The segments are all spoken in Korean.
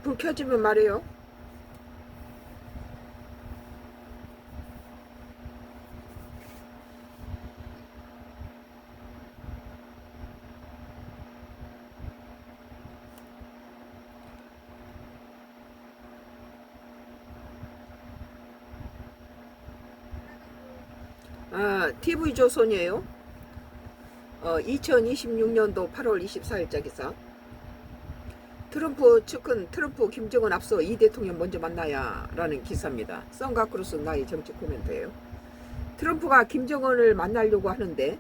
불 켜지면 말해요. TV조선이에요. 2026년도 8월 24일자 기사. 트럼프 측은 트럼프 김정은 앞서 이 대통령 먼저 만나야 라는 기사입니다. 썬가크루스 나의 정치 코멘트예요. 트럼프가 김정은을 만나려고 하는데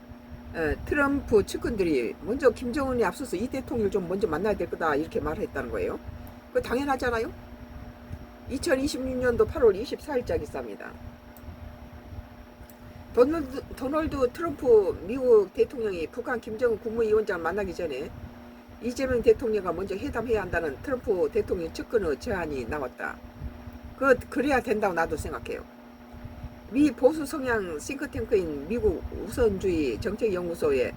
트럼프 측근들이 먼저 김정은이 앞서서 이 대통령을 좀 먼저 만나야 될 거다 이렇게 말했다는 거예요. 그거 당연하잖아요. 2026년도 8월 24일자 기사입니다. 도널드 트럼프 미국 대통령이 북한 김정은 국무위원장을 만나기 전에 이재명 대통령과 먼저 회담해야 한다는 트럼프 대통령 측근의 제안이 나왔다. 그래야 된다고 나도 생각해요. 미 보수 성향 싱크탱크인 미국 우선주의 정책연구소의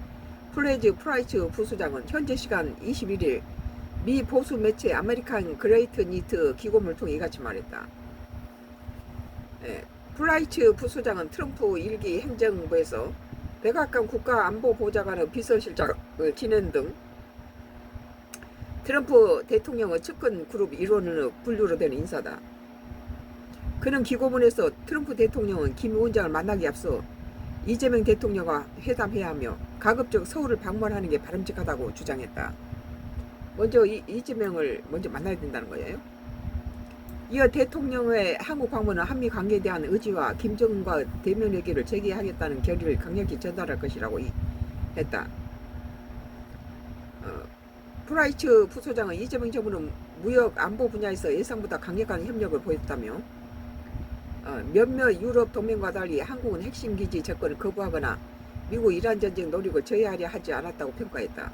플레즈 프라이츠 부수장은 현재 시간 21일 미 보수 매체 아메리칸 그레이트 니트 기고문을 통해 이같이 말했다. 플라이츠 부수장은 트럼프 일기 행정부에서 백악관 국가안보보좌관의 비서실장을 지낸 등 트럼프 대통령의 측근 그룹 일원으로 분류로 되는 인사다. 그는 기고문에서 트럼프 대통령은 김 위원장을 만나기 앞서 이재명 대통령과 회담해야 하며 가급적 서울을 방문하는 게 바람직하다고 주장했다. 먼저 이재명을 먼저 만나야 된다는 거예요. 이어 대통령의 한국 방문은 한미 관계에 대한 의지와 김정은과 대면 회기를 재개하겠다는 결의를 강력히 전달할 것이라고 했다. 프라이츠 부소장은 이재명 정부는 무역 안보 분야에서 예상보다 강력한 협력을 보였다며 몇몇 유럽 동맹과 달리 한국은 핵심 기지 접근을 거부하거나 미국 이란 전쟁 노력을 저해하려 하지 않았다고 평가했다.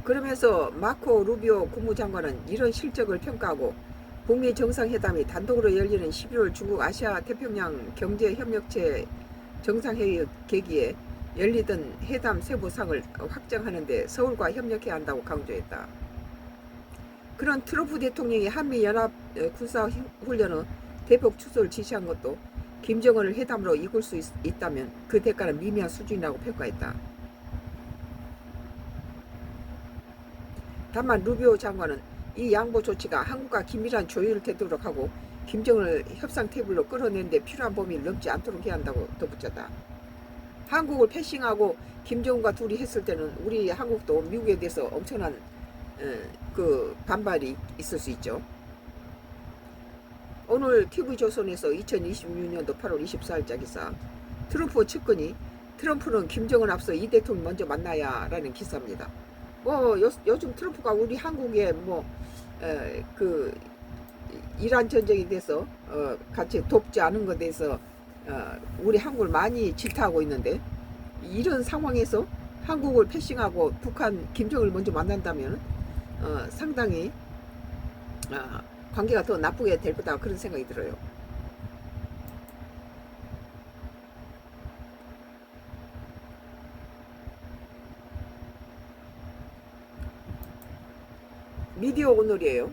그러면서 마코 루비오 국무장관은 이런 실적을 평가하고 북미 정상회담이 단독으로 열리는 11월 중국 아시아 태평양 경제협력체 정상회의 계기에 열리던 회담 세부상을 확정하는 데 서울과 협력해야 한다고 강조했다. 그런 트럼프 대통령이 한미연합 군사훈련의 대폭 축소를 지시한 것도 김정은을 회담으로 이끌 수 있다면 그 대가는 미미한 수준이라고 평가했다. 다만 루비오 장관은 이 양보 조치가 한국과 긴밀한 조율을 되도록 하고 김정은을 협상 테이블로 끌어내는 데 필요한 범위를 넘지 않도록 해야 한다고 덧붙였다. 한국을 패싱하고 김정은과 둘이 했을 때는 우리 한국도 미국에 대해서 엄청난 그 반발이 있을 수 있죠. 오늘 TV조선에서 2026년도 8월 24일자 기사 트럼프 측근이 트럼프는 김정은 앞서 이 대통령 먼저 만나야 라는 기사입니다. 요즘 트럼프가 우리 한국에 그 이란 전쟁에 대해서 같이 돕지 않은 것에 대해서 우리 한국을 많이 질타하고 있는데 이런 상황에서 한국을 패싱하고 북한 김정을 먼저 만난다면 상당히 관계가 더 나쁘게 될 거다 그런 생각이 들어요. 미디어 오늘이에요.